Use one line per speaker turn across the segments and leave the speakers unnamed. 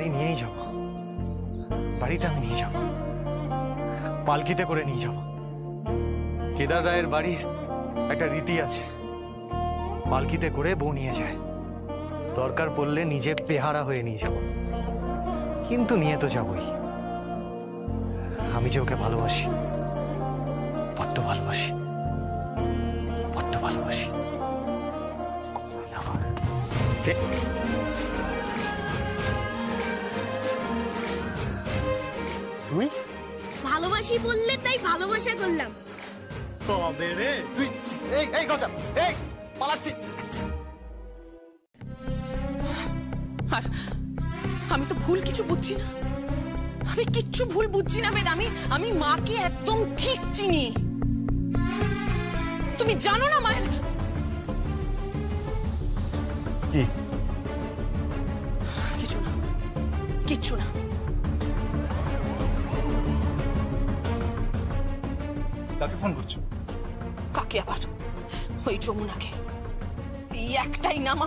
বাড়ি নিয়েই যাব, বাড়িতে আমি নিয়ে যাব, পালকিতে করে নিয়ে যাব। কেদার রায়ের বাড়ির একটা রীতি আছে, পালকিতে করে বউ নিয়ে যায়, দরকার পড়লে নিজে বেহারা হয়ে নিয়ে যাব, কিন্তু নিয়ে তো যাবই। আমি যে ওকে ভালোবাসি, বড্ড ভালোবাসি, বড্ড ভালোবাসি। তুই
ভালোবাসি বললে তাই ভালোবাসা করলাম।
কবে রে তুই? এই এই কথা, এই পালাচ্ছি।
আর আমি তো ভুল কিছু বুঝছি না, আমি কিচ্ছু ভুল বুঝছি না বেদ। আমি মাকে একদম ঠিক চিনি। তুমি জানো না মায়ের
কি?
কিছু না, কিচ্ছু না।
কাকে ফোন করছো?
কাকে আবার? ওই যমুনাকে। এই একটাই নাম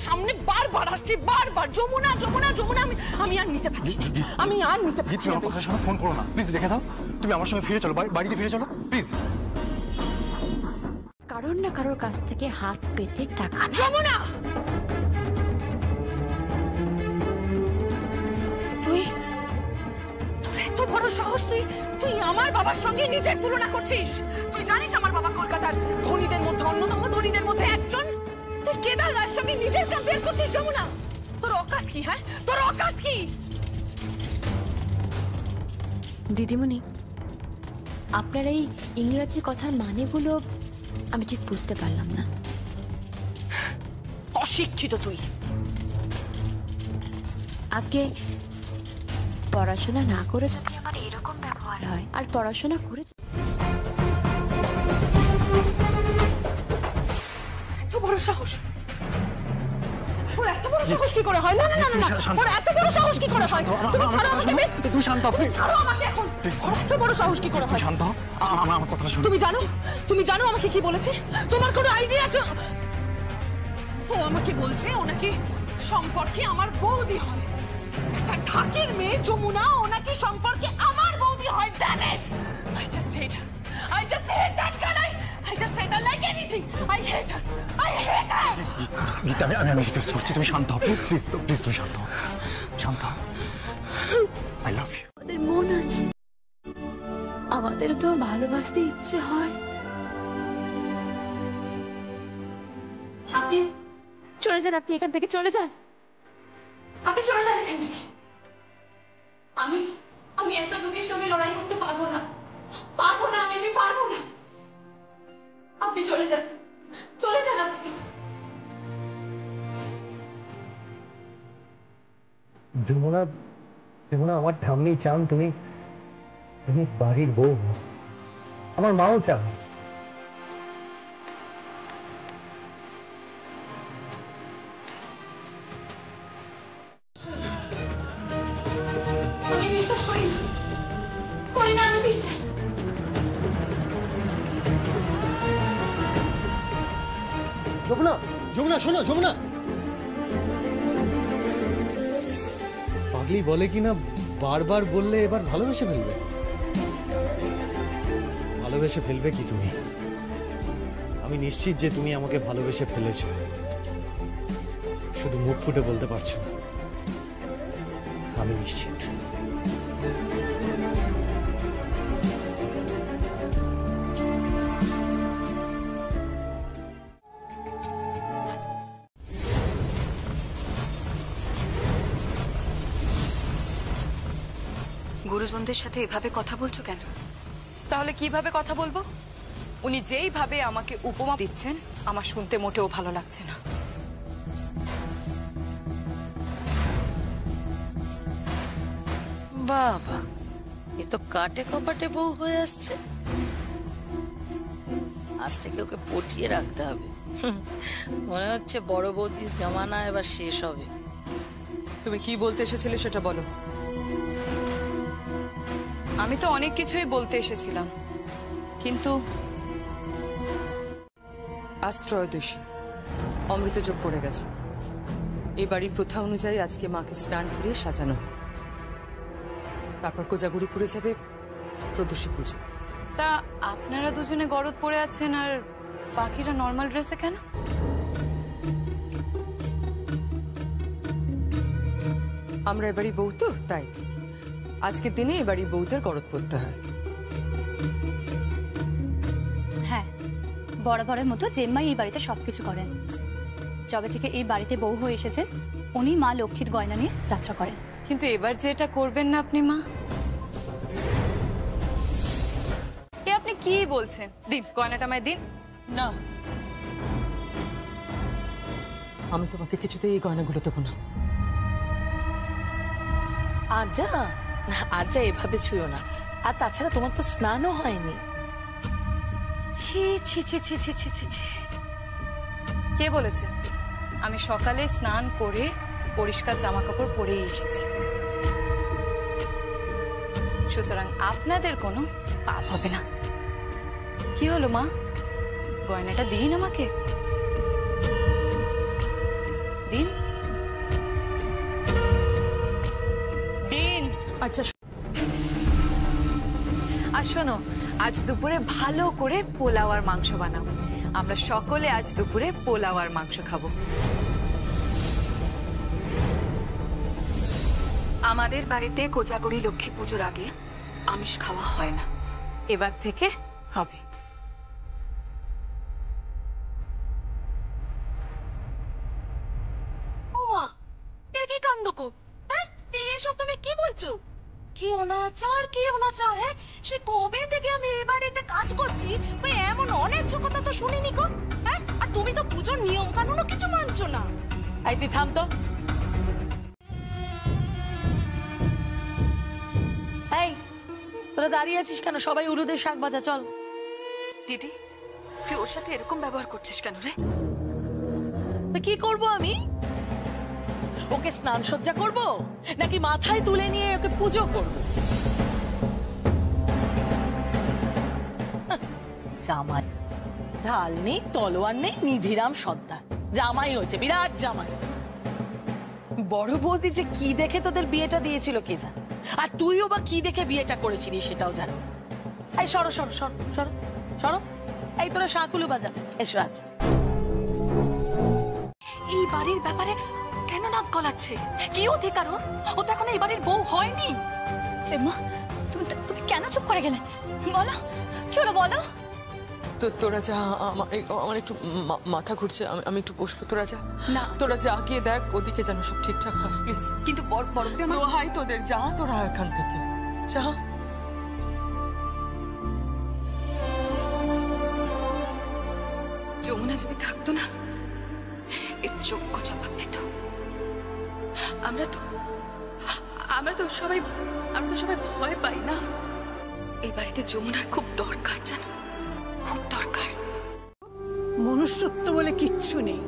সামনে বারবার আসছে, বারবার যমুনা যমুনা যমুনা। আমি আর নিতে পারছি না, আমি আর নিতে পারছি না।
আমার কথার সামনে ফোন করো না প্লিজ, রেখে দাও। তুমি আমার সঙ্গে ফিরে চলো, বাড়িতে ফিরে চলো প্লিজ।
কারোর না কারোর কাছ থেকে হাত পেতে টাকা না।
যমুনা, তুই, তোর এত বড় সাহস, তুই আমার বাবার সঙ্গে নিজের তুলনা করছিস? তুই জানিস আমার বাবা কলকাতার ধনীদের মধ্যে অন্যতম, ধনীদের মধ্যে একজন। তুই কেদার রায়ের সঙ্গে নিজের কম্পেয়ার করছিস? যমুনা, তোর অকাত কি? হ্যাঁ, তোর অকাত কি?
দিদিমণি, আপনার এই ইংরেজি কথার মানেগুলো আমি ঠিক বুঝতে পারলাম না।
অশিক্ষিত তুই।
আগে পড়াশোনা না করে যদি আমার এরকম ব্যবহার হয়, আর পড়াশোনা করে
এত বড় সাহস, ওর এত বড় সাহস কি করে হয়? না না না না, ওর এত বড় সাহস কি করে হয়? তুমি ছাড়ো আমাকে,
তুই শান্ত হ প্লিজ,
ছাড়ো আমাকে এখন। ওর এত বড় সাহস কি করে হয়?
শান্ত হ, আমার কথাটা শুনো।
তুমি জানো আমাকে কি বলেছে? তোমার কোনো আইডিয়া আছে? ও আমাকে বলছে ও নাকি সম্পর্কে আমার বৌদি হয়। একটা ঢাকের মেয়ে যমুনা, ও নাকি সম্পর্কে আমার বৌদি হয়। Damn it! I just hate her. I just hate that girl. I just hate her like anything. I hate her. I hate her.
Gita, আমি রিকোয়েস্ট করছি, তুমি শান্ত হও প্লিজ, প্লিজ তুমি শান্ত হও, শান্ত হও। I love you.
আমাদের মন আছে, আমাদের তো ভালোবাসতে ইচ্ছে হয়। আপনি চলে যান, আপনি এখান থেকে চলে যান, আপনি চলে যান এখান থেকে। আমি এত লোকের সঙ্গে লড়াই করতে পারবো না, আমি পারবো না। আপনি চলে যান, চলে যান আপনি।
যমুনা, আমার ঠাম্মি চান তুমি বাড়ির বউ, আমার মাও চান।
আমি বিশ্বাস করি না, আমি বিশ্বাস।
যমুনা শোনো, যমুনা। পাগলি বলে কিনা বারবার বললে এবার ভালোবেসে ফেলবে। ভালোবেসে ফেলবে কি তুমি? আমি নিশ্চিত যে তুমি আমাকে ভালোবেসে ফেলেছো, শুধু মুখ ফুটে বলতে পারছো না। আমি নিশ্চিত।
গুরুজনদের সাথে এভাবে কথা বলছো কেন?
তাহলে কিভাবে কথা বলবো? উনি যেইভাবে আমাকে উপমা দিচ্ছেন আমার শুনতে মোটেও ভালো লাগছে না।
বাবা, এ তো কাটে কপাটে বউ হয়ে আসছে। আজ থেকে ওকে পটিয়ে রাখতে হবে। মনে হচ্ছে বড় বৌদির জামানা এবার শেষ হবে।
তুমি কি বলতে এসেছিলে সেটা বলো।
আমি তো অনেক কিছুই বলতে এসেছিলাম, কিন্তু আজ ত্রয়োদশী, অমৃতযোগ পড়ে গেছে। এই বাড়ির প্রথা অনুযায়ী আজকে মাকে স্নান করিয়ে সাজানো হয়। তারপর কোজাগুড়ি পড়ে যাবে প্রদোষী পুজো। তা আপনারা দুজনে গরদ পরে আছেন আর বাকিরা নর্মাল ড্রেসে কেন? আমরা এবারই বউ তো, তাই আজকের দিনে এবারই বউদের গরদ পরতে হয়।
হ্যাঁ, বরাবরের মতো জেম্মাই এই বাড়িতে সবকিছু করেন। যবে থেকে এই বাড়িতে বউ হয়ে এসেছে উনি মা লক্ষ্মীর গয়না নিয়ে যাত্রা করেন।
কিন্তু এবার যে এটা করবেন না আপনি মা, এ আপনি কি বলছেন? দিন গয়নাটা আমায় দিন।
না, আমি তোমাকে কিছুতেই এই গয়নাগুলো দেবো না। আজ এভাবে ছুঁয়ো না। আর তাছাড়া তোমার তো স্নানও হয়নি।
ছি ছি ছি ছি ছি ছি ছি ছি। কে বলেছে? আমি সকালে স্নান করে পরিষ্কার জামা কাপড় পরেই এসেছি, সুতরাং আপনাদের কোনো পাপ হবে না। কি হলো মা, গয়নাটা দিন আমাকে, দিন দিন।
আচ্ছা,
আর শোনো, আজ দুপুরে ভালো করে পোলাও আর মাংস বানাবো। আমরা সকলে আজ দুপুরে পোলাও আর মাংস খাবো। আমাদের বাড়িতে কোজাগরি লক্ষ্মী পুজোর আগে আমিষ খাওয়া হয় না, এবার থেকে হবে।
এসব তুমি কি বলছো? কি অনাচার, কি অনাচার! হ্যাঁ, সে কবে থেকে আমি এই বাড়িতে কাজ করছি, এমন অন্যায্য কথা তো শুনিনি গো। হ্যাঁ, আর তুমি তো পুজোর নিয়ম কানুনও কিছু মানছো না।
এই তুই থাম তো। এই, তোরা দাঁড়িয়ে আছিস কেন? সবাই উলুদের শাক বাজা, চল।
দিদি, তুই ওর সাথে এরকম ব্যবহার করছিস কেন রে?
কি করব আমি? ওকে স্নান সজ্জা করব নাকি মাথায় তুলে নিয়ে ওকে পুজো করব? জামাই ঢাল নেই, তলোয়ার নেই, নিধিরাম সর্দার জামাই হয়েছে, বিরাট জামাই। বড় বৌদি যে কি দেখে তোদের বিয়েটা দিয়েছিল কে জানে, আর তুইও বা কি দেখে বিয়েটা করেছিলি সেটাও জানি। এই সরো সরো সরো সরো সরো, এই তোরা শাঁকুলু বাজা, এসো আজ।
এই বাড়ির ব্যাপারে কেন নাক গলাচ্ছে? কি অধিকার ওর? ও তো এখন এই বাড়ির বউ হয়নি।
জেম্মা, তুমি তুমি কেন চুপ করে গেলে? বলো, কি হলো বলো।
তোরা যা, আমার একটু মাথা ঘুরছে, আমি একটু বসবো। তোরা যা
না,
তোরা যা, গিয়ে দেখ ওদিকে যেন সব ঠিকঠাক হয় প্লিজ। কিন্তু বড়দি আমার হাই তোদের, যা তোরা এখান থেকে যা। যমুনা যদি থাকতো না, এর যোগ্য জবাব দিত। আমরা তো সবাই ভয় পাই না। এই বাড়িতে যমুনার খুব দরকার, জানো, খুব দরকার।
মনুষ্যত্ব বলে কিচ্ছু নেই,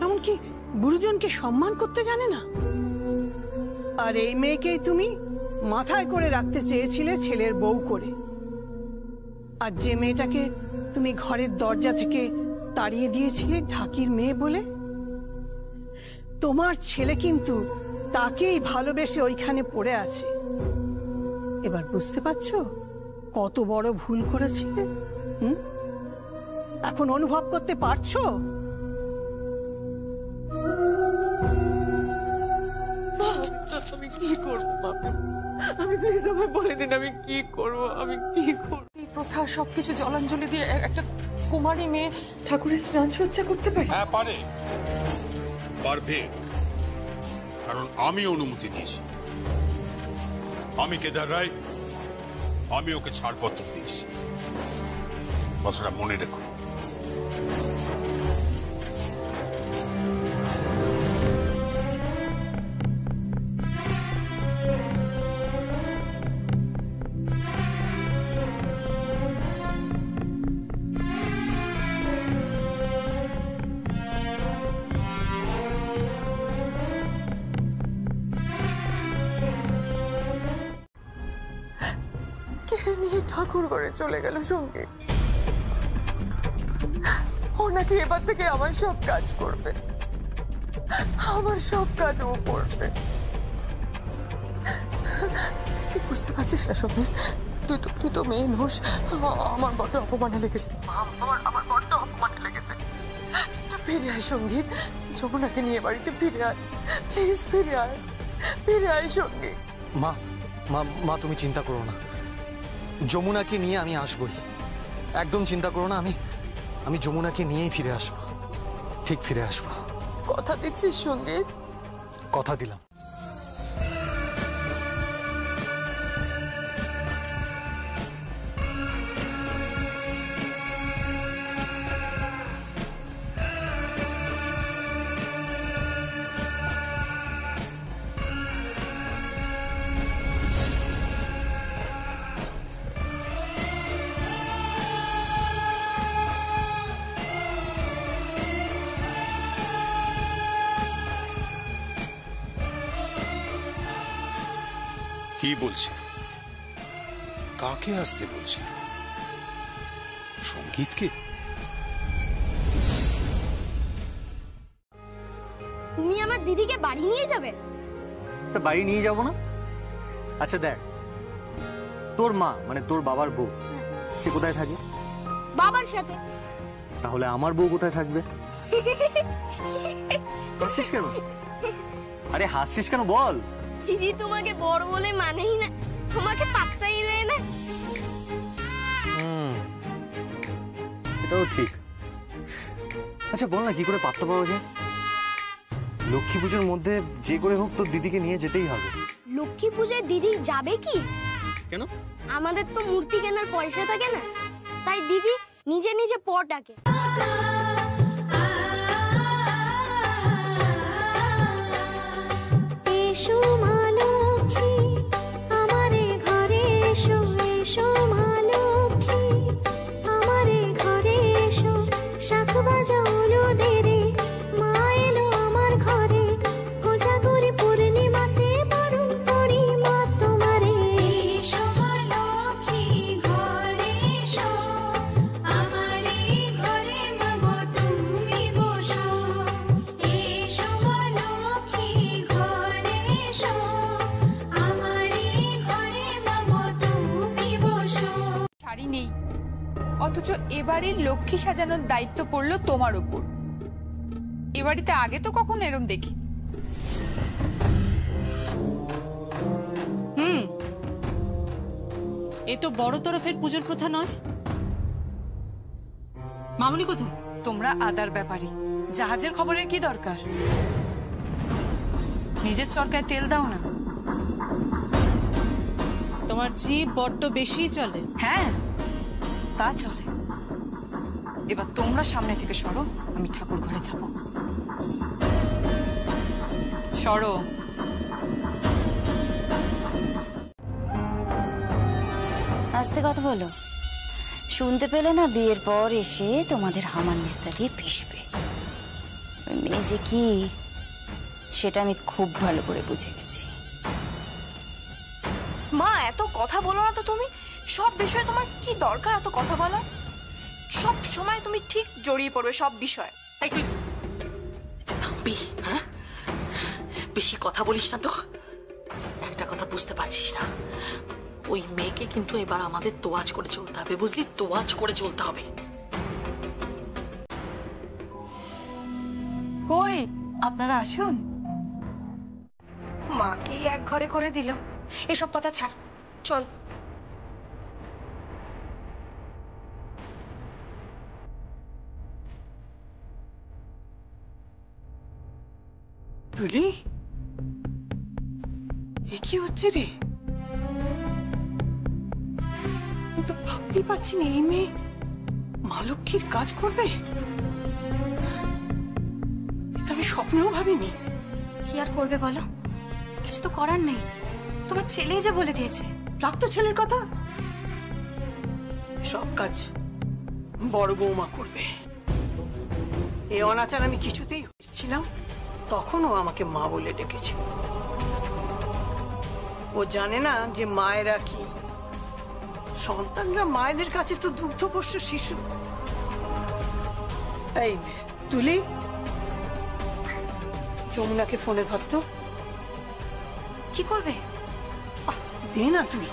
এমনকি গুরুজনকে সম্মান করতে জানে না। আর এই মেয়েকেই তুমি মাথায় করে রাখতে চেয়েছিলে ছেলের বউ করে। আর যে মেয়েটাকে তুমি ঘরের দরজা থেকে তাড়িয়ে দিয়েছিলে ঢাকির মেয়ে বলে, তোমার ছেলে কিন্তু তাকেই ভালোবেসে ওইখানে পড়ে আছে। এবার বুঝতে পারছো কত বড় ভুল করেছিলে? এখন অনুভব করতে পারছো?
আমি কি করবো? আমি প্লিজ আমায় বলে দিন, আমি কি করবো? আমি কি করবো? এই প্রথা সবকিছু জলাঞ্জলি দিয়ে একটা কুমারী মেয়ে ঠাকুরের স্নান সজ্জা করতে পারে?
হ্যাঁ পারে, পারবে, কারণ আমি অনুমতি দিয়েছি। আমি কেদার রায়, আমি ওকে ছাড়পত্র দিয়েছি, কথাটা মনে রেখো।
নিয়ে ঠাকুর ঘরে চলে গেল সঙ্গে। ও নাকি এবার থেকে আমার সব কাজ করবে।
আমার সব কাজ ও করবে। তুই বুঝতে পারছিস না সঙ্গীত, তুই তো মেয়ে নোস। আমার বড্ড অপমানে লেগেছে, আমার বড্ড অপমানে লেগেছে। তুই ফিরে আয় সঙ্গীত, যমুনাকে নিয়ে বাড়িতে ফিরে আয়, প্লিজ ফিরে আয় সঙ্গীত।
মা মা মা তুমি চিন্তা করো না, যমুনাকে নিয়ে আমি আসবই, একদম চিন্তা করো না। আমি যমুনাকে নিয়েই ফিরে আসবো, ঠিক ফিরে আসবো।
কথা দিচ্ছিস সঙ্গীত?
কথা দিলাম।
কি বলছে? কাকে আসতে বলছে? সঙ্গীতকে?
তুমি আমার দিদিকে বাড়ি নিয়ে যাবে?
বাড়ি নিয়ে যাবো না? আচ্ছা দেখ, তোর মা মানে তোর বাবার বউ সে কোথায় থাকে?
বাবার সাথে।
তাহলে আমার বউ কোথায় থাকবে? হাসছিস কেন? আরে হাসছিস কেন বল?
দিদি তোমাকে বড় বলে মানেই না, তোমাকে পাত্তাই দেয় না।
এটাও ঠিক। আচ্ছা বল না, কি করে পাত্তা পাওয়া যায়? লক্ষ্মী পুজোর মধ্যে যে করে হোক তোর দিদিকে নিয়ে যেতেই হবে।
লক্ষ্মী পূজায় দিদি যাবে কি?
কেন?
আমাদের তো মূর্তি কেনার পয়সা থাকে না, তাই দিদি নিজে নিজে পট আঁকে।
এসো মা লক্ষ্মী আমারে ঘরে এসো, এসো মা লক্ষ্মী আমারে ঘরে এসো, শাখ বাজাও দেরে মা এলো আমার ঘরে, কোজাগরি পূর্ণিমাতে বরণ করি মা তোমারে। এসো মা লক্ষ্মী ঘরে এসো, আমারে ঘরে মাগো তুমি বসো। এসো মা লক্ষ্মী ঘরে এসো, আমারে ঘরে মাগো তুমি বসো।
শাড়ি নেই, অথচ এবারে লক্ষ্মী সাজানোর দায়িত্ব পড়লো তোমার উপর। এ বাড়িতে আগে তো কখনো এরম দেখি।
এ তো বড় তরফের পুজোর প্রথা নয়। মামুনি কোথায়?
তোমরা আদার ব্যাপারী, জাহাজের খবরের কি দরকার? নিজের চরকায় তেল দাও না।
তোমার জিভ বড্ড বেশি চলে।
হ্যাঁ তা চলে। এবার তোমরা সামনে থেকে সরো, আমি ঠাকুর ঘরে যাব। সরো।
আস্তে কথা বলো, শুনতে পেলে না বিয়ের পর এসে তোমাদের হামান নিস্তা দিয়ে পিষবে। ওই মেয়ে যে কি সেটা আমি খুব ভালো করে বুঝে গেছি।
মা এত কথা বলো না তো তুমি। সব বিষয়ে তোমার কি দরকার এত কথা বলার? সব সময় তুমি ঠিক জড়িয়ে পড়বে সব বিষয়।
থামবি? হ্যাঁ, বেশি কথা বলিস না তো। একটা কথা বুঝতে পারছিস না, ওই মেয়েকে কিন্তু এবার আমাদের তোয়াজ করে চলতে হবে, বুঝলি? তোয়াজ করে চলতে হবে।
কই আপনারা আসুন।
মাকে এক ঘরে করে দিল, এসব কথা ছাড়, চল।
তুলি, এ কি হচ্ছে রে? আমি তো ভাবতেই পারছি না এই মেয়ে মা লক্ষ্মীর কাজ করবে। এটা আমি স্বপ্নেও ভাবিনি।
কি আর করবে বলো, কিছু তো করার নেই। তোমার ছেলেই যে বলে দিয়েছে।
রাখতো ছেলের কথা, সব কাজ বড় বৌমা করবে। এই অনাচার আমি কিছুতেই হয়েছিলাম, তখনও আমাকে মা বলে ডেকেছিল। ও জানে না যে মায়েরা কি। সন্তানরা মায়েদের কাছে তো দুগ্ধপোষ্য শিশু। এই তুলি, যমুনাকে ফোনে ধরতো।
কি করবে?
দে না তুই।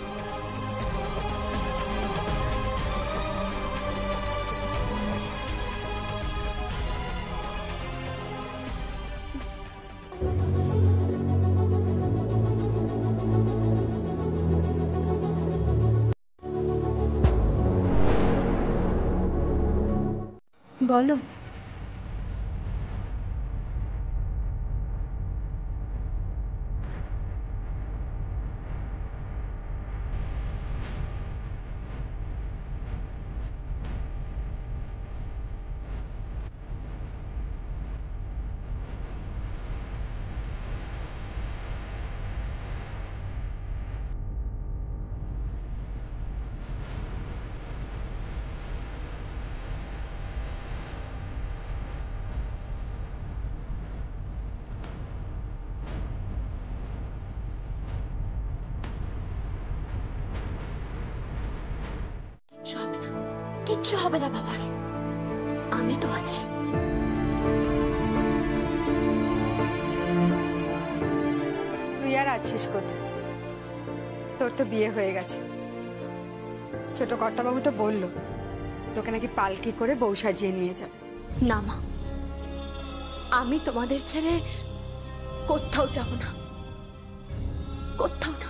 বলো।
কিচ্ছু হবে না বাবার, আমি তো আছি।
তুই আর আছিস কোথায়? তোর তো বিয়ে হয়ে গেছে। ছোট কর্তাবাবু তো বললো তোকে নাকি পালকি করে বউ সাজিয়ে নিয়ে যাবে।
না মা, আমি তোমাদের ছেড়ে কোথাও যাব না, কোথাও না।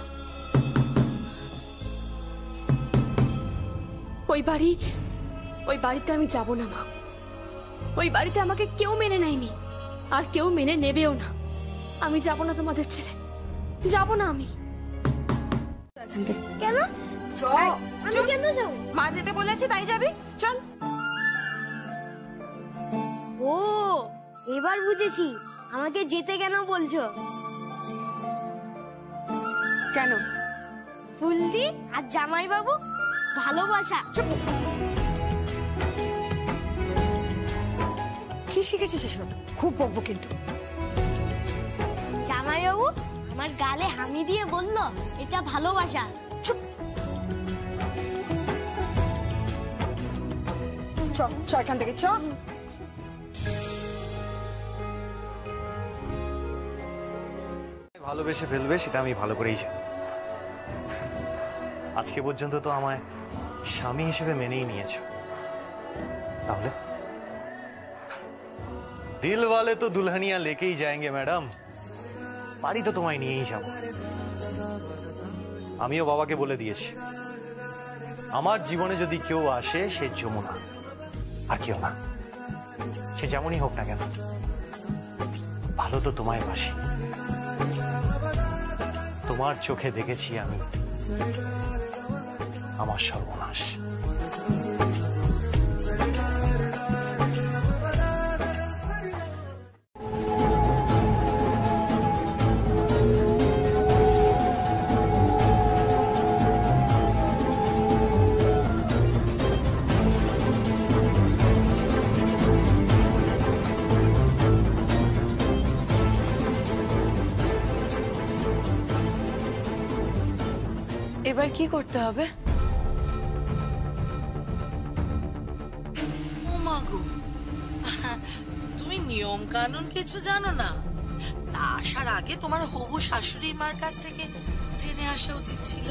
ওই বাড়িতে আমি যাব না মা। ওই বাড়িতে আমাকে কেউ মেনে নেয়নি, আর কেউ মেনে নেবেও না। আমি যাব না তোমাদের ছেড়ে, যাব না আমি।
কেন? আমি কেন যাবো?
মা যেতে বলেছে তাই যাবি, চল।
ও, এবার বুঝেছি আমাকে যেতে কেন বলছো।
কেন?
ফুলদি আর জামাই বাবু ভালোবাসা।
কি শিখেছিস এসব? খুব বকবো কিন্তু।
জামাই বাবু আমার গালে হামি দিয়ে বলল এটা ভালোবাসা।
চুপ। চ চ এখান থেকে চ।
ভালোবেসে ফেলবে সেটা আমি ভালো করেই জানি। আজকে পর্যন্ত তো আমায় স্বামী হিসেবে মেনেই নিয়েছো, তাহলে দিল वाले तो दुल्हनिया लेके ही जाएंगे ম্যাডাম। বাড়ি তো তোমায় নিয়েই যাব। আমিও বাবাকে বলে দিয়েছি আমার জীবনে যদি কেউ আসে সে যমুনা, আর কেউ না। সে যেমনই হোক না কেন, ভালো তো তোমায় বাসি। তোমার চোখে দেখেছি আমি আমার সর্বনাশ।
এবার কি করতে হবে?
তুমি নিয়ম কানুন কিছু জানো না? তা আসার আগে তোমার হবু শাশুড়ি মার কাছ থেকে জেনে আসা উচিত ছিল।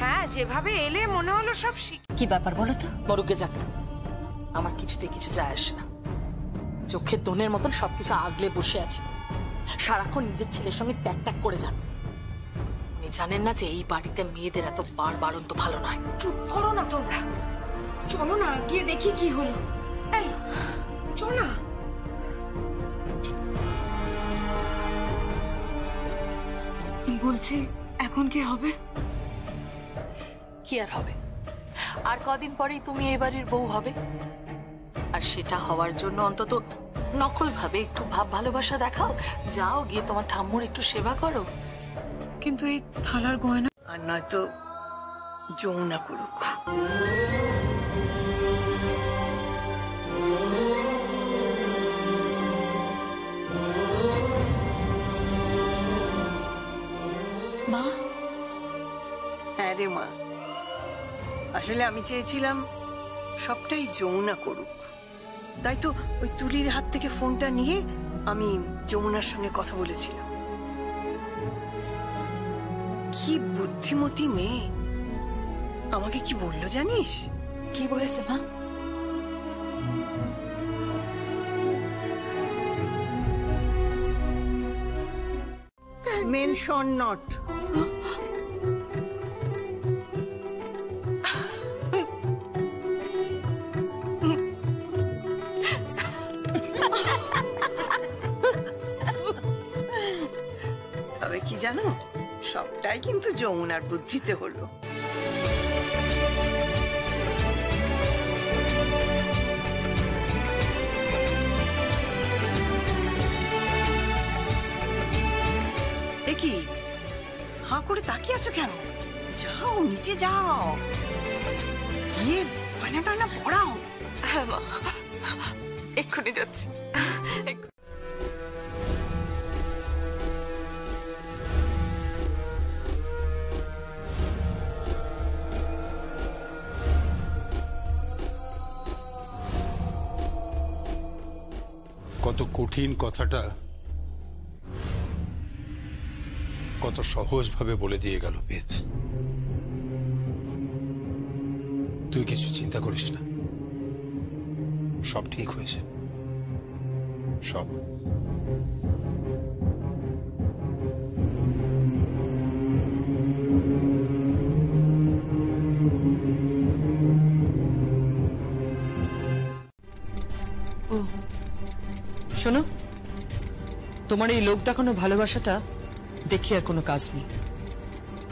হ্যাঁ, যেভাবে এলে মনে হলো সব
কি ব্যাপার বলো তো?
মরুকে যাক, আমার কিছুতে কিছু যায় আসে না। চোখের দোনের মতন সবকিছু আগলে বসে আছে, সারাক্ষণ নিজের ছেলের সঙ্গে ট্যাক ট্যাক করে যান। উনি জানেন না যে এই বাড়িতে মেয়েদের এত বাড়ন্ত ভালো নয়।
চুপ করো না তোমরা, চলো না গিয়ে দেখি কি হলো। এই চল না।
বলছি এখন কি হবে?
কি আর হবে, আর কদিন পরেই তুমি এই বাড়ির বউ হবে। আর সেটা হওয়ার জন্য অন্তত নকল ভাবে একটু ভাব ভালোবাসা দেখাও। যাও গিয়ে তোমার ঠাম্মুর একটু সেবা করো।
কিন্তু এই থালার গয়না
আর নয়তো যমুনা করুক।
মা?
হ্যাঁ রে মা, আসলে আমি চেয়েছিলাম সবটাই যমুনা করুক। তাই তো ওই তুলির হাত থেকে ফোনটা নিয়ে আমি যমুনার সঙ্গে কথা বলেছিলাম। কি বুদ্ধিমতী মেয়ে, আমাকে কি বললো জানিস?
কি বলেছে মা?
Mention not. তবে কি জানো, সবটাই কিন্তু যমুনার বুদ্ধিতে হলো। এ কি হাঁ করে তাকিয়ে আছো কেন? যাও নিচে যাও, গিয়ে বায়না টায়না পড়াও।
হ্যাঁ মা, এক্ষুনি যাচ্ছি।
কত কঠিন কথাটা কত সহজভাবে বলে দিয়ে গেল পেজ। তুই কিছু চিন্তা করিস না, সব ঠিক হয়েছে, সব।
শোনো, তোমার এই লোক দেখানো ভালোবাসাটা দেখি আর কোনো কাজ নেই।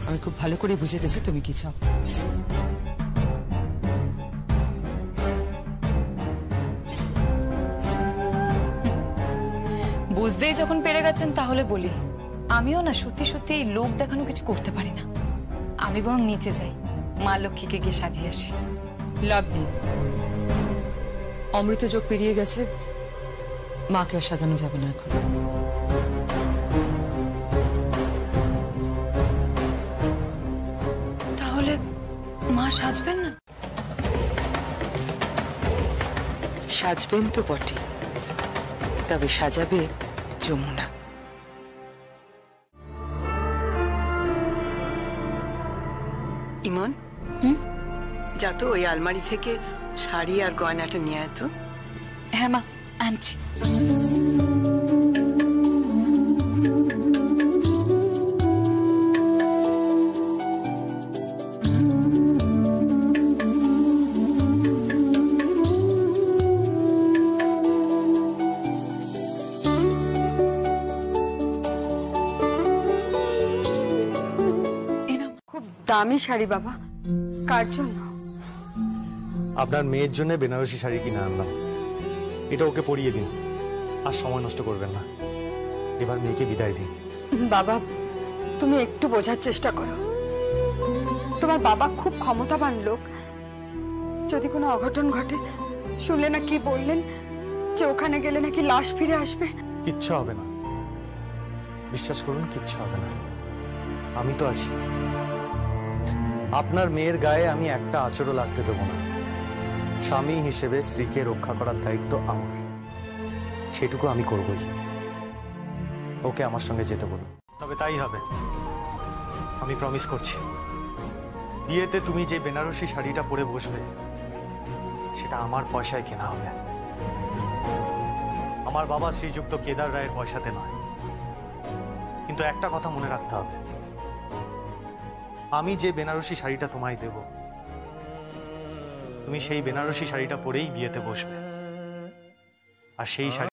আমি খুব ভালো করে বুঝে গেছি তুমি কি চাও। বুঝতেই যখন পেরে গেছেন তাহলে বলি, আমিও না সত্যি সত্যি এই লোক দেখানো কিছু করতে পারি না। আমি বরং নিচে যাই, মা লক্ষ্মীকে গিয়ে সাজিয়ে আসি। লাভ নেই, অমৃত যোগ পেরিয়ে গেছে, মাকে আর সাজানো যাবে না এখন। তাহলে মা সাজবেন না? সাজবেন তো বটে, তবে সাজাবে যমুনা।
ইমন, যা তো ওই আলমারি থেকে শাড়ি আর গয়নাটা নিয়ে আয় তো।
হ্যাঁ মা, আনছি।
খুব দামি শাড়ি বাবা, কার জন্য?
আপনার মেয়ের জন্য বেনারসি শাড়ি কিনে আনলাম, এটা ওকে পরিয়ে দিন, আর সময় নষ্ট করবেন না। এবার মেয়েকে বিদায় দিন।
বাবা, তুমি একটু বোঝার চেষ্টা করো। তোমার বাবা খুব ক্ষমতাবান লোক, যদি কোনো অঘটন ঘটে, শুনলে না কি বললেন যে ওখানে গেলে নাকি লাশ ফিরে আসবে।
কিচ্ছু হবে না, বিশ্বাস করুন, কিচ্ছু হবে না। আমি তো আছি। আপনার মেয়ের গায়ে আমি একটা আঁচড়ও লাগতে দেবো না। স্বামী হিসেবে স্ত্রীকে রক্ষা করার দায়িত্ব আমার, সেটুকু আমি করবই। ওকে আমার সঙ্গে যেতে বলুন, তবে তাই হবে। আমি প্রমিস করছি, বিয়েতে তুমি যে বেনারসি শাড়িটা পরে বসবে সেটা আমার পয়সায় কেনা হবে, আমার বাবা শ্রীযুক্ত কেদার রায়ের পয়সাতে নয়। কিন্তু একটা কথা মনে রাখতে হবে, আমি যে বেনারসি শাড়িটা তোমায় দেব, তুমি সেই বেনারসি শাড়িটা পরেই বিয়েতে বসবে, আর সেই শাড়ি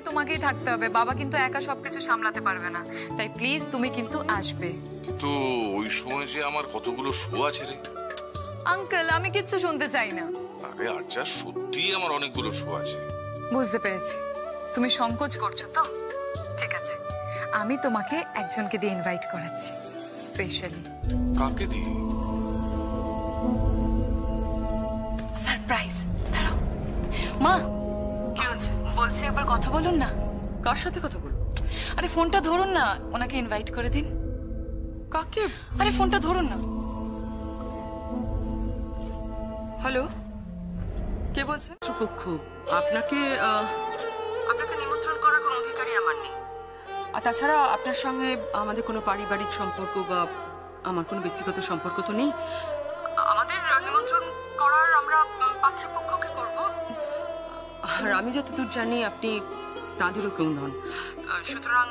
তোমাকেই থাকতে হবে, বাবা কিন্তু একা সবকিছু সামলাতে পারবে না, তাই প্লিজ তুমি কিন্তু আসবে।
তো ওই সময় যে আমার কতগুলো শো আছে রে।
আঙ্কেল আমি কিচ্ছু শুনতে চাই না।
আরে আচ্ছা, সত্যিই আমার অনেকগুলো শো আছে।
বুঝতে পেরেছি, তুমি সংকোচ করছো তো, ঠিক আছে, আমি তোমাকে একজনকে দিয়ে ইনভাইট করাচ্ছি স্পেশালি।
কাকে দিয়ে?
সারপ্রাইজ। দাঁড়াও মা, কি হচ্ছে বলছি, একবার কথা বলুন না।
কার সাথে কথা বলবো?
আরে ফোনটা ধরুন না, ওনাকে ইনভাইট করে দিন।
কাকে?
আরে ফোনটা ধরুন না।
হ্যালো, কে বলছেন? কর্তৃপক্ষ, আপনাকে আপনাকে নিমন্ত্রণ করার কোনো অধিকারই আমার নেই। আর তাছাড়া আপনার সঙ্গে আমাদের কোনো পারিবারিক সম্পর্ক বা আমার কোনো ব্যক্তিগত সম্পর্ক তো নেই। আমাদের নিমন্ত্রণ করার আমরা পাত্রপক্ষকে করব। আর আমি যতদূর জানি আপনি তাদেরও কেউ নন, সুতরাং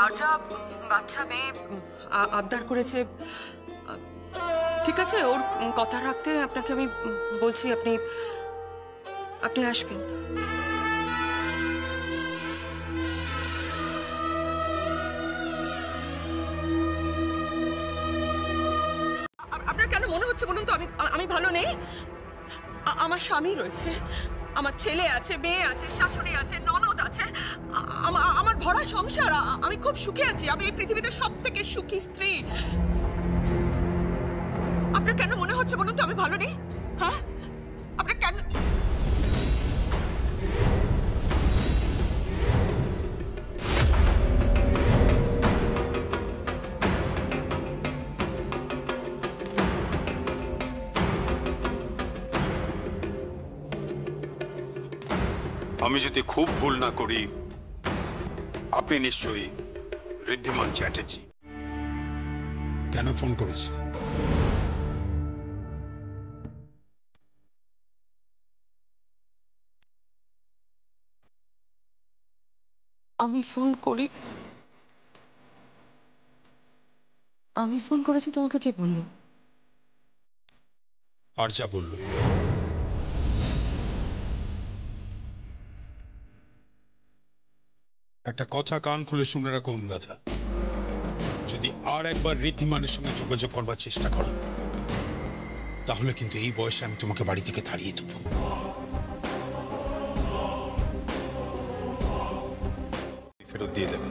আর যা বাচ্চা মেয়ে আবদার করেছে, ঠিক আছে, ওর কথা রাখতে আপনাকে আমি বলছি আপনি আসবেন। আপনার কেন মনে হচ্ছে বলুন তো আমি ভালো নেই? আমার স্বামী রয়েছে, আমার ছেলে আছে, মেয়ে আছে, শাশুড়ি আছে, ননদ আছে, আমার ভরা সংসার, আমি খুব সুখে আছি, আমি এই পৃথিবীতে সবথেকে সুখী স্ত্রী। আপনার কেন মনে হচ্ছে বলুন তো আমি ভালো নেই? হ্যাঁ, আপনার কেন?
আমি যদি খুব ভুল না করি, আপনি নিশ্চয়ই ঋদ্ধিমান চ্যাটার্জি। কেন ফোন করেছি?
আমি ফোন করেছি তোমাকে, কে বললো?
আর যা বললো। একটা কথা কান খুলে শুনে রাখো অনুরাধা, যদি আর একবার ঋদ্ধিমানের সঙ্গে যোগাযোগ করবার চেষ্টা করো, তাহলে কিন্তু এই বয়সে আমি তোমাকে বাড়ি থেকে তাড়িয়ে দেবো। ফেরত দিয়ে দেবে,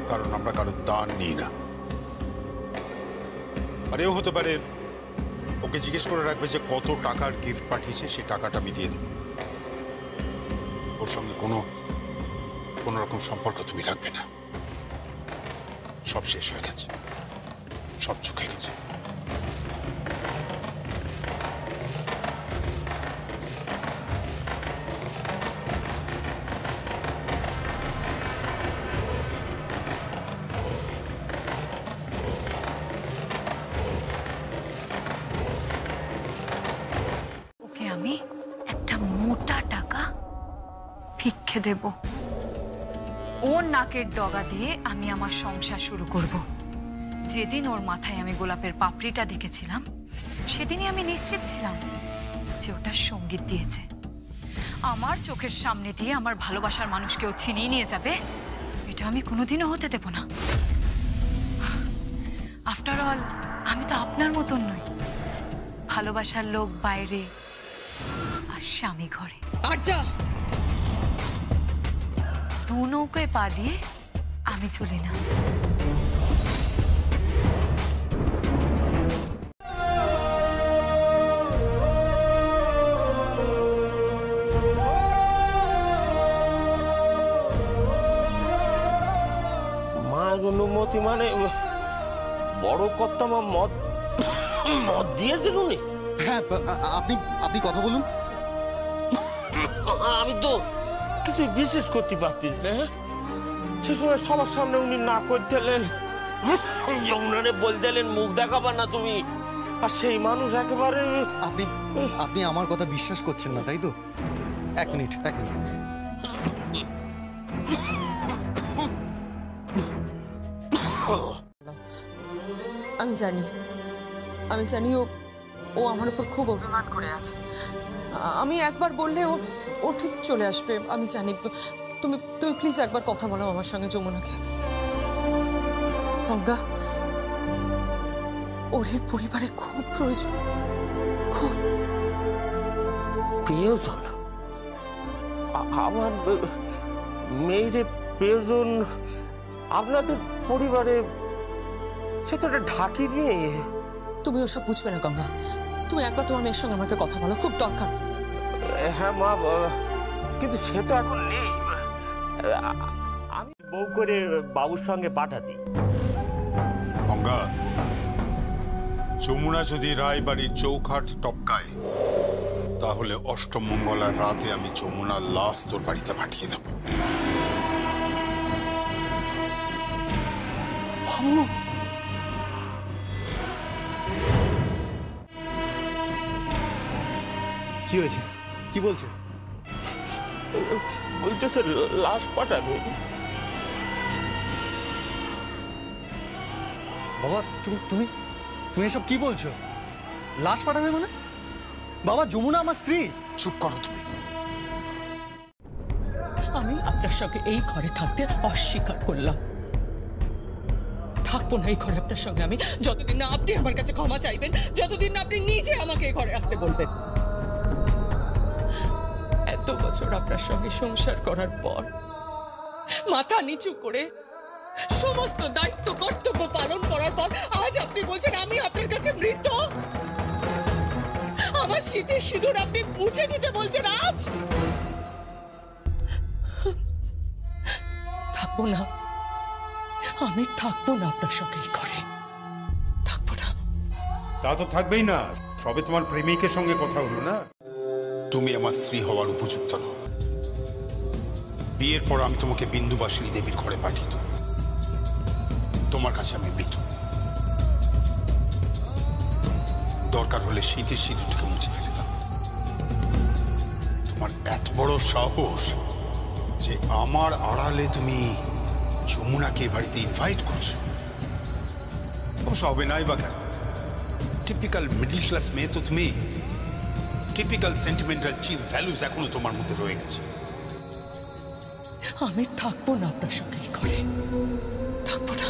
কারণ আমরা কারো দান নিই না। আর এও হতে পারে ওকে জিজ্ঞেস করে রাখবে যে কত টাকার গিফট পাঠিয়েছে, সেই টাকাটা আমি দিয়ে দেবো। ওর সঙ্গে কোনো রকম সম্পর্ক তুমি রাখবে না। সব শেষ হয়ে গেছে, সব চুকে গেছে।
ওকে আমি একটা মোটা টাকা ভিক্ষে দেব, ওর নাকের ডগা দিয়ে আমি আমার সংসার শুরু করব। যেদিন ওর মাথায় আমি গোলাপের পাপড়িটা দেখেছিলাম, সেদিনই আমি নিশ্চিত ছিলাম যে ওটা সঙ্গীত দিয়েছে। আমার চোখের সামনে দিয়ে আমার ভালোবাসার মানুষকেও ছিনিয়ে নিয়ে যাবে, এটা আমি কোনোদিনও হতে দেব না। আফটার অল আমি তো আপনার মতন নই, ভালোবাসার লোক বাইরে আর স্বামী ঘরে।
আর যা,
দু নৌকায় পা দিয়ে আমি চলি না।
মায়ের অনুমতি মানে বড় কর্তা মা মদ দিয়েছেন উনি?
হ্যাঁ, আপনি কথা বলুন।
আমি তো কিছু বিশেষ করতে পারতিস না। সে সময় সবার সামনে উনি না করতেলেন, যমুনারে বলতেলেন মুখ দেখাবা না তুমি, আর সেই মানুষ একেবারে।
আপনি আমার কথা বিশ্বাস করছেন না, তাই তো? এক মিনিট।
আমি জানি ও আমার উপর খুব অভিমান করে আছে,
আমি একবার বললে ও ঠিক চলে আসবে, আমি জানি। তুমি তুমি প্লিজ একবার কথা বলো আমার সঙ্গে যমুনাকে। গঙ্গা, ওর পরিবারে খুব প্রয়োজন, খুব
প্রয়োজন। আমার মেয়ের প্রয়োজন আপনাদের পরিবারে? সে তো একটা ঢাকি মেয়ে।
তুমি ওসব বুঝবে না গঙ্গা, তুমি একবার তোমার মেয়ের সঙ্গে আমাকে কথা বলো, খুব দরকার।
হ্যাঁ মা, কিন্তু সে তো এখন নেই। আমি বউ করে বাবুর সঙ্গে পাঠাতি।
গঙ্গা, যমুনা যদি রায়বাড়ির চৌখাট টপকায় তাহলে অষ্টমঙ্গলার রাতে আমি যমুনার লাশ তোর বাড়িতে পাঠিয়ে দেব।
কি হয়েছে? কি বলছে?
বলতেছে লাশ পাঠাবে।
বাবা, তুমি তুমি এসব কি বলছো? লাশ পাঠাবে মানে? বাবা, যমুনা আমার স্ত্রী।
চুপ করো তুমি।
আমি আপনার সঙ্গে এই ঘরে থাকতে অস্বীকার করলাম। থাকবো না এই ঘরে আপনার সঙ্গে আমি, যতদিন না আপনি আমার কাছে ক্ষমা চাইবেন, যতদিন না আপনি নিজে আমাকে এই ঘরে আসতে বলবেন। এত বছর আপনার সঙ্গে সংসার করার পর মাথা নিচু করে সমস্ত দায়িত্ব কর্তব্য পালন করার পর আজ আপনি বলছেন আমি আপনার কাছে মৃত। আমার শীতের সিঁদুর আপনি মুছে দিতে বলছেন আজ। থাকবো না, আমি থাকবো না আপনার সঙ্গে এই ঘরে, থাকবো না।
তা তো থাকবেই না, সবে তোমার প্রেমিকের সঙ্গে কথা হলো না। তুমি আমার স্ত্রী হওয়ার উপযুক্ত নও। বিয়ের পর আমি তোমাকে বিন্দুবাসিনী দেবীর ঘরে পাঠিয়ে দেব। তোমার কাছে আমি মৃত। দরকার হলে শীতের সিঁদুরটাকে মুছে ফেলে দাও। তোমার এত বড় সাহস যে আমার আড়ালে তুমি যমুনাকে বাড়িতে ইনভাইট করছো। অবশ্য হবে নাই বা কেন, টিপিক্যাল মিডল ক্লাস মেয়ে তো তুমি। টিপিক্যাল সেন্টিমেন্টাল চিপ ভ্যালুজ এখনো তোমার মধ্যে রয়ে গেছে।
আমি থাকবো না আপনার সঙ্গে এই ঘরে, থাকবো না।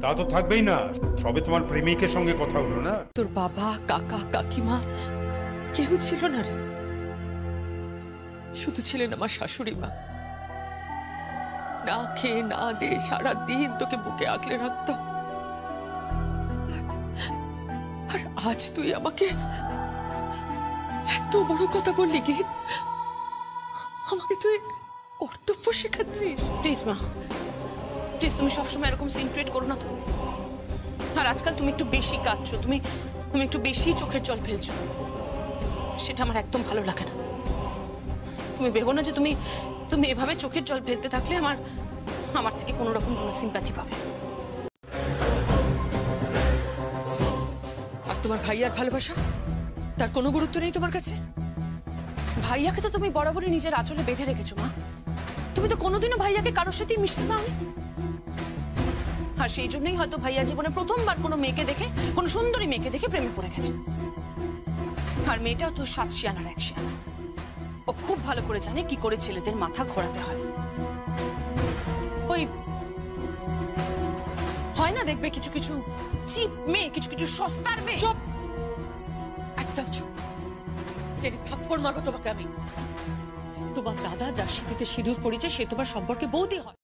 তা তো থাকবেই না, সবে তোমার প্রেমিকের সঙ্গে কথা হলো না।
তোর বাবা, কাকা, কাকিমা কেউ ছিল না রে, শুধু ছিলেন আমার শাশুড়ি মা। না খেয়ে না দে সারা দিন তোকে বুকে আগলে রাখতাম। আর আজ তুই আমাকে এত বড় কথা বললি গীত, আমাকে তুই কর্তব্য শেখাচ্ছিস।
প্লিজ মা, প্লিজ তুমি সবসময় এরকম সিন ক্রিয়েট করো না তো। আর আজকাল তুমি একটু বেশি কাঁদছো, তুমি একটু বেশি চোখের জল ফেলছো, সেটা আমার একদম ভালো লাগে না। তুমি ভেবো না যে তুমি এভাবে চোখের জল ফেলতে থাকলে আমার থেকে কোনো রকম কোনো সিম্প্যাথি পাবে।
আর তোমার ভাইয়ার ভালোবাসা, তার কোনো গুরুত্ব নেই তোমার কাছে?
ভাইয়াকে তো তুমি বরাবরই নিজের আঁচলে বেঁধে রেখেছো মা। তুমি তো কোনোদিনও ভাইয়াকে কারোর সাথেই মিশতে দাওনি। আর সেই জন্যই হয়তো ভাইয়া জীবনে প্রথমবার কোনো মেয়েকে দেখে, কোনো সুন্দরী মেয়েকে দেখে প্রেমে পড়ে গেছে। আর মেয়েটাও তো 7 শিয়ানার 1 শিয়ানা। ও খুব ভালো করে জানে কি করে ছেলেদের মাথা ঘোরাতে হয়। ওই হয় না দেখবে কিছু কিছু চিপ মেয়ে, কিছু কিছু সস্তার মেয়ে।
চুপ, একদম চুপ। জেনে থাপ্পড় মারবো তোমাকে আমি। তোমার দাদা যার সিঁথিতে সিঁদুর পড়েছে সে তোমার সম্পর্কে বৌদি হয়।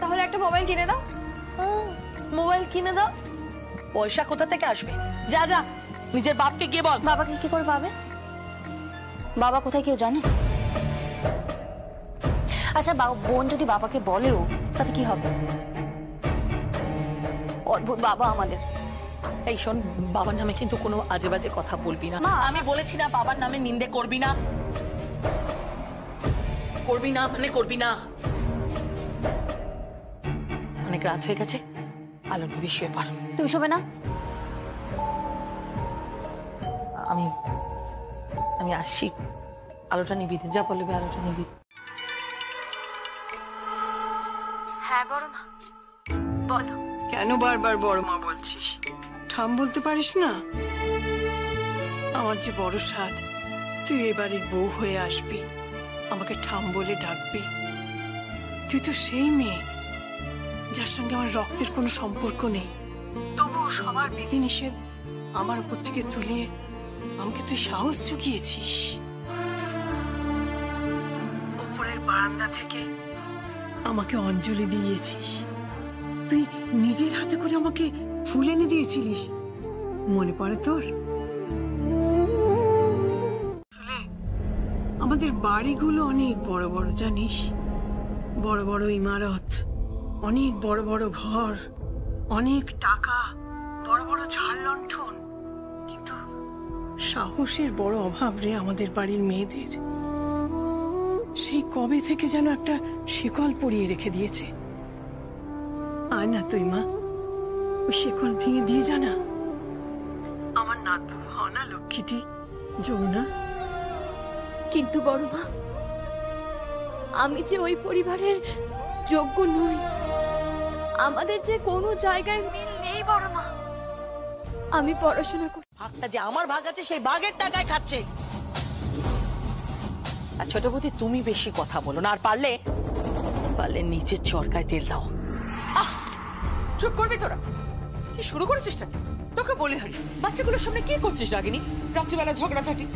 তাহলে একটা মোবাইল কিনে দাও।
মোবাইল কিনে দাও? পয়সা কোথা থেকে আসবে? যা যা নিজের বাপকে গিয়ে বল।
বাবাকে কি করে পাবে? বাবা কোথায় কেউ জানে? আচ্ছা বোন যদি বাবাকে বলেও তাতে কি হবে? অদ্ভুত বাবা আমাদের।
এই শোন, বাবার নামে কিন্তু কোনো আজে বাজে কথা বলবি না। আমি বলেছি না বাবার নামে নিন্দে করবি না, করবি না মানে করবি না। অনেক রাত হয়ে গেছে, আলো নিবি, শুয়ে পড়।
তুমি শোবে না?
আমি আসছি, আলোটা নিবি, যা বলবি আলোটা নিবি।
হ্যাঁ বড় মা বলো।
কেন বারবার বড় মা বলছিস? ঠাম বলতে পারিস না? আমার যে বড় সাধ, তুই এ বাড়ির বউ হয়ে আসবি, আমাকে ঠাম বলে ডাকবি। তুই তো সেই মেয়ে যার সঙ্গে আমার রক্তের কোনো সম্পর্ক নেই, তবুও সবার বিধিনিষেধ আমার উপর থেকে তুলে আমাকে তুই সাহস জুগিয়েছিস। উপরের বারান্দা থেকে আমাকে অঞ্জলি দিয়েছিস, তুই নিজের হাতে করে আমাকে ফুল এনে দিয়েছিলিস, মনে পড়ে তোর? আমাদের বাড়িগুলো অনেক বড় বড়, জানিস, বড় বড় ইমারত, অনেক বড় বড় ঘর, অনেক টাকা, বড় বড় ঝাড় লণ্ঠন, কিন্তু সাহসের বড় অভাব রে আমাদের বাড়ির মেয়েদের। সেই কবে থেকে যেন একটা শিকল পরিয়ে রেখে দিয়েছে। আয় না তুই মা, ওই শিকল ভেঙে দিয়ে জানা, আমার নাতবু হও না লক্ষ্মীটি, যমুনা।
কিন্তু বড় মা, আমি যে ওই পরিবারের যোগ্য নই, আমাদের যে কোনো জায়গায় মিল নেই বড় মা। আমি পড়াশোনা করি,
ভাগটা যে আমার ভাগ আছে সেই ভাগের টাকায় খাচ্ছে। আর ছোট বৌদি, তুমি বেশি কথা বলো না, আর পারলে নিচের চরকায় তেল দাও।
চুপ করবি তোরা? কি শুরু করেছিস? তোকে বলি হারি, বাচ্চাগুলোর সামনে কি করছিস রাগিনী? রাত্রিবেলা ঝগড়াঝাটি।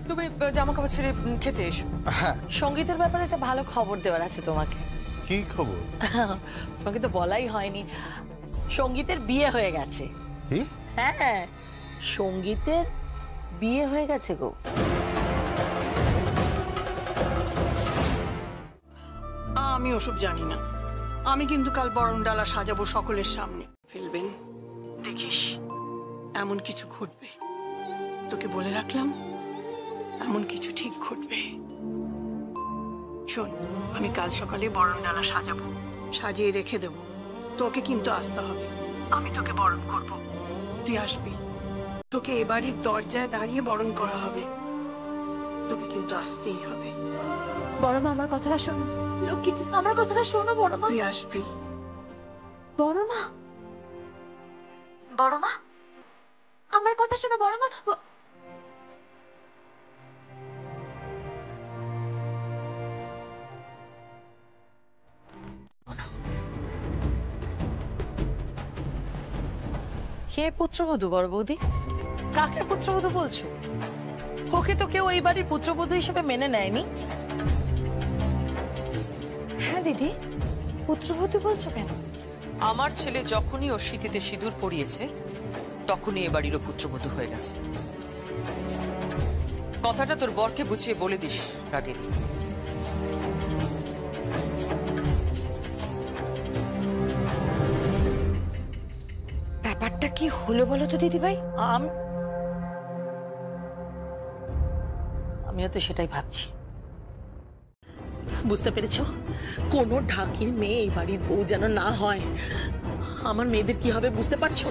তুমি জামা কাপড় ছেড়ে খেতে এসো।
সঙ্গীতের ব্যাপারে একটা ভালো খবর দেওয়ার আছে তোমাকে।
কি খবর?
তোমাকে তো বলাই হয়নি, সঙ্গীতের বিয়ে হয়ে গেছে। হ্যাঁ, সঙ্গীতের বিয়ে হয়ে গেছে গো।
আমি ওসব জানি না। আমি কিন্তু কাল বরণ ডালা সাজাবো সকলের সামনে। ফেলবেন, দেখিস এমন কিছু ঘটবে, তোকে বলে রাখলাম, এমন কিছু ঠিক ঘটবে। শোন, আমি কাল সকালে বরণ ডালা সাজাবো, সাজিয়ে রেখে দেবো, তোকে কিন্তু আসতে হবে। আমি তোকে বরণ করব, তুই আসবি। তোকে এ বাড়ির দরজায় দাঁড়িয়ে বরণ করা হবে, তোকে কিন্তু আসতেই হবে।
বড় মা আমার কথাটা শোনো, লক্ষ্মী আমার কথাটা শোনো বড় মা।
তুই আসবি
বড় মা, বড় মা আমার কথা শোনো বড় মা।
কে পুত্রবধূ বড় বৌদি? কাকে পুত্রবধূ বলছো? ওকে তো কেউ এই বাড়ির পুত্রবধূ হিসেবে মেনে নেয়নি।
হ্যাঁ দিদি, পুত্রবধূ বলছো কেন?
আমার ছেলে যখনই ওর স্মৃতিতে সিঁদুর পরিয়েছে, তখনই এ বাড়িরও পুত্রবধূ হয়ে গেছে। কথাটা তোর বরকে বুঝিয়ে বলে দিস রাগিনী।
ব্যাপারটা কি হলো বলো তো দিদিভাই?
আমিও তো সেটাই ভাবছি। বুঝতে পেরেছো? কোনো ঢাকির মেয়ে এই বাড়ির বউ যেন না হয়। আমার মেয়েদের কি হবে বুঝতে পারছো?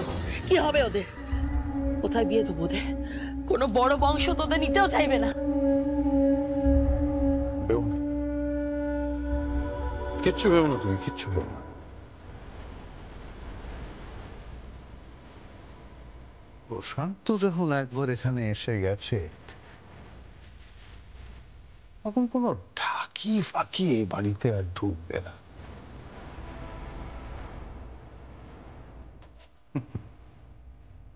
কি হবে ওদের? কোথায় বিয়ে দেবো ওদের? কোনো বড় বংশ তোদের নিতেও চাইবে না।
কিচ্ছু ভেবো না, তুমি কিচ্ছু ভেবো না।
প্রশান্ত যখন একবার এখানে এসে গেছে, তখন কোনো ঢাকি ফাঁকি এই বাড়িতে আর ঢুকবে না।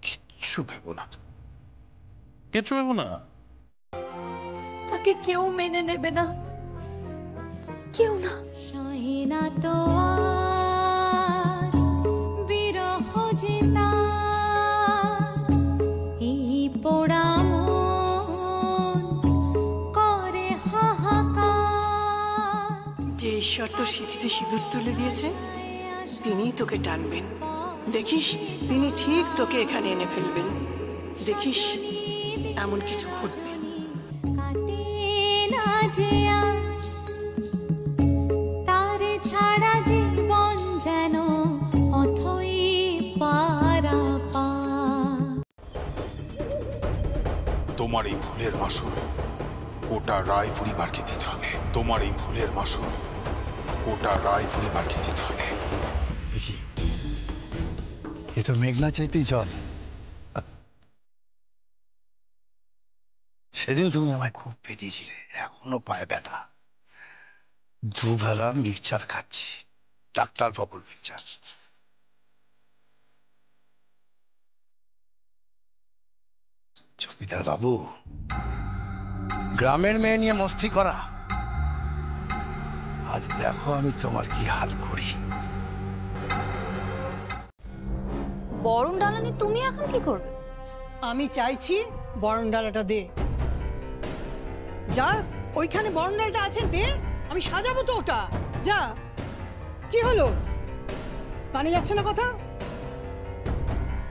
কিচ্ছু ভেবো না, কিচ্ছু ভেবো না।
তাকে কেউ মেনে নেবে না, কেউ না। তো বিরহ যেতা এই পোড়া করে হাহাকার।
ঈশ্বর তো সিঁথিতে সিঁদুর তুলে দিয়েছেন, তিনিই তোকে টানবেন। দেখিস তিনি ঠিক তোকে এখানে এনে ফেলবেন। দেখিস এমন কিছু ঘটবে।
তারে ছাড়া জীবন যেন অথই পারাপার।
তোমার এই ভুলের মাসুল গোটা রায় পরিবারকে দিতে হবে। তোমার এই ভুলের মাসুল গোটা রায় পরিবারকে দিতে হবে।
এ তো মেঘনা চাইতেই জল। সেদিন তুমি আমায় খুব পেঁচিয়েছিলে, এখনো পায়ে ব্যথা। দুবেলা মিক্সচার খাচ্ছি, ডাক্তার বাবুর মিক্সচার। জমিদার বাবু, গ্রামের মেয়ে নিয়ে মস্তি করা, আজ দেখো আমি তোমার কি হাল করি।
বরণ ডালানি তুমি এখন কি করবে?
আমি চাইছি বরণ ডালাটা দে। যা, ওইখানে বরণ ডালাটা আছে, দে, আমি সাজাবো তো ওটা। যা। কি হলো, কানে যাচ্ছে না কথা?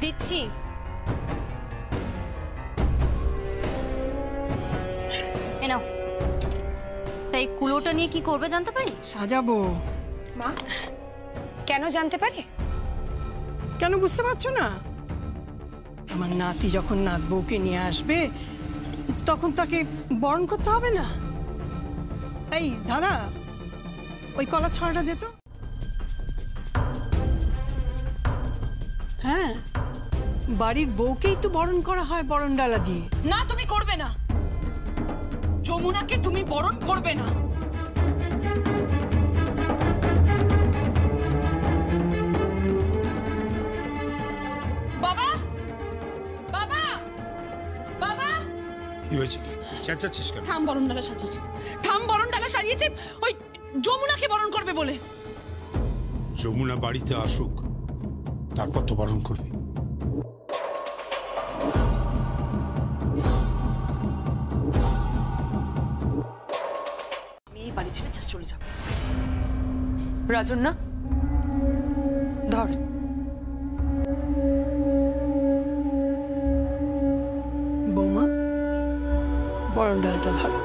দিচ্ছি। নাও, তাই কুলোটা নিয়ে কি করবে জানতে পারি?
সাজাবো।
মা, কেন জানতে পারি?
কেন বুঝতে পারছো না? আমার নাতি যখন নাত বউকে নিয়ে আসবে তখন তাকে বরণ করতে হবে না? এই ধানা, ওই কলা ছড়াটা দে তো। হ্যাঁ, বাড়ির বউকেই তো বরণ করা হয় বরণ ডালা দিয়ে।
না, তুমি করবে না। যমুনাকে তুমি বরণ করবে না। বাবা, বাবা, বাবা,
কি হয়েছে? চেঁচাচ্ছিস কেন?
ঠাম বরণ ডালা সাজিয়েছে, ঠাম বরণ ডালা সাজিয়েছে ওই যমুনাকে বরণ করবে বলে।
যমুনা বাড়িতে আসুক, তারপর তো বারণ করবে।
আমি এই বাড়ি ছেড়ে চলে যাব।
রাজন না, ধর।
বৌমা, বরণ ডালাটা ধরো।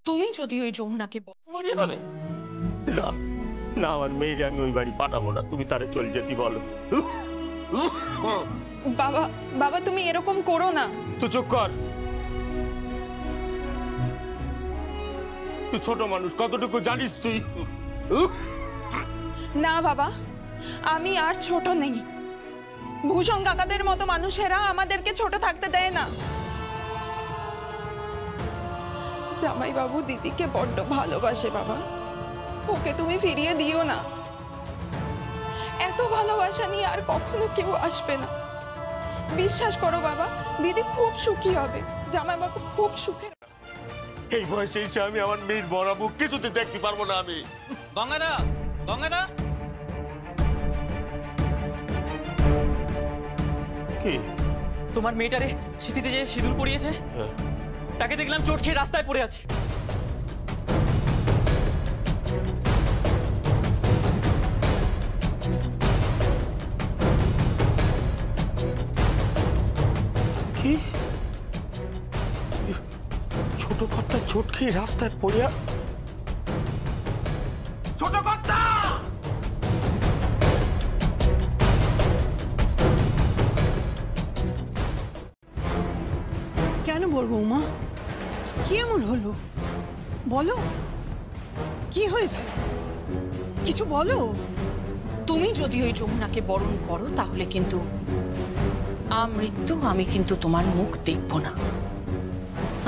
তুমি যদি ওই যমুনাকে
হবে না, না, আমার মেয়েকে আমি ওই বাড়ি পাঠাবো না। তুমি তারে চলে যেতে বলো।
বাবা, বাবা তুমি এরকম করো না।
তুই চুপ কর। তুই ছোট মানুষ, কতটুকু জানিস তুই?
না বাবা, আমি আর ছোট নেই। ভূষণ কাকাদের মতো মানুষেরা আমাদেরকে ছোট থাকতে দেয় না। জামাই বাবু দিদিকে বড্ড ভালোবাসে বাবা, ওকে তুমি ফিরিয়ে দিও না। এত ভালোবাসা নিয়ে আর কখনো কেউ আসবে না। বিশ্বাস করো বাবা, দিদি খুব সুখী হবে, জামাই বাবু খুব সুখে।
এই বয়সে এসে আমি আমার মেয়ের বড় মুখ কিছুতে দেখতে পারবো না। আমি
গঙ্গাদা, গঙ্গাদা,
কি
তোমার মেয়েটারে সিঁথিতে যে সিঁদুর পরিয়েছে, তাকে দেখলাম চোট খেয়ে রাস্তায় পড়ে আছে।
কি? ছোট কর্তা চোট খেয়ে রাস্তায় পড়িয়া? ছোট কর্তা!
কেন বলবো মা? কি এমন হলো বলো, কি হয়েছে? কিছু বলো।
তুমি যদি ওই যমুনাকে বরণ করো তাহলে কিন্তু আমৃত্যু আমি কিন্তু তোমার মুখ দেখব না।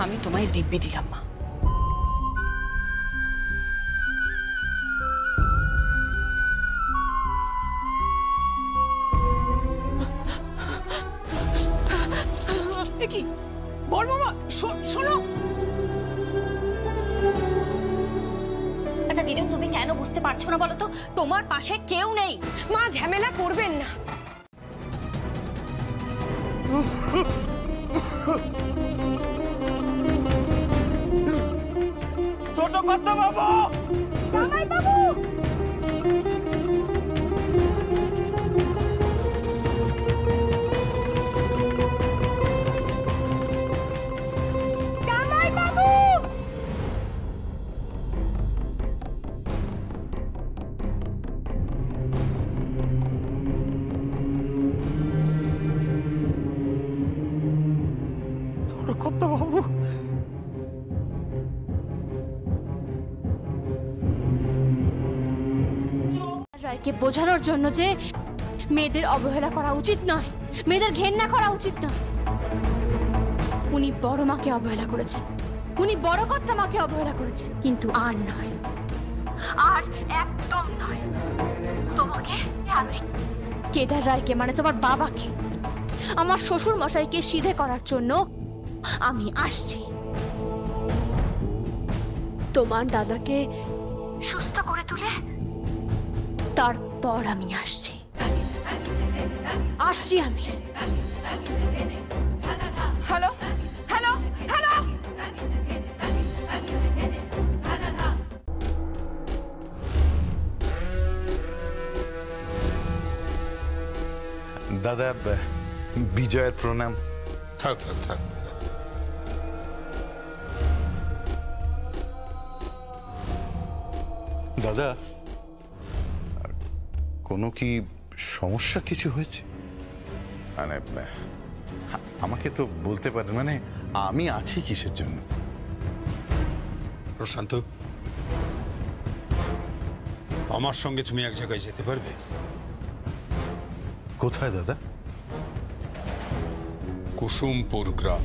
আমি তোমায় দিব্যি দিলাম মা।
কি বড় মামা শোনো।
আচ্ছা দিদি, তুমি কেন বুঝতে পারছো না বলো তো? তোমার পাশে কেউ নেই।
মা ঝামেলা করবেন না।
ছোট কত বাবু,
জামাই বাবু, জামাই বাবু।
ছোট কত বাবু,
রায়কে বোঝানোর জন্য যে মেয়েদের অবহেলা করা উচিত নয়, মেয়েদের ঘেন্না করা উচিত নয়। উনি বড় মাকে অবহেলা করেছেন, উনি বড় কর্তা মাকে অবহেলা করেছেন, কিন্তু আর নয়, আর একদম নয় তোমাকে আর ওই কেদার রায়কে, মানে তোমার বাবাকে, আমার শ্বশুর মশাইকে সিধে করার জন্য আমি আসছি। তোমার দাদাকে সুস্থ করে তুলে তারপর আমি আসছি আমি।
হ্যালো হ্যালো হ্যালো,
দাদা, বিজয়ের প্রণাম।
থাক থাক থাক।
দাদা, কোনো কি সমস্যা কিছু হয়েছে? মানে আমাকে তো বলতে পারেন, মানে আমি আছি কিসের জন্য।
প্রশান্ত, আমার সঙ্গে তুমি এক জায়গায় যেতে পারবে?
কোথায় দাদা?
কুসুমপুর গ্রাম।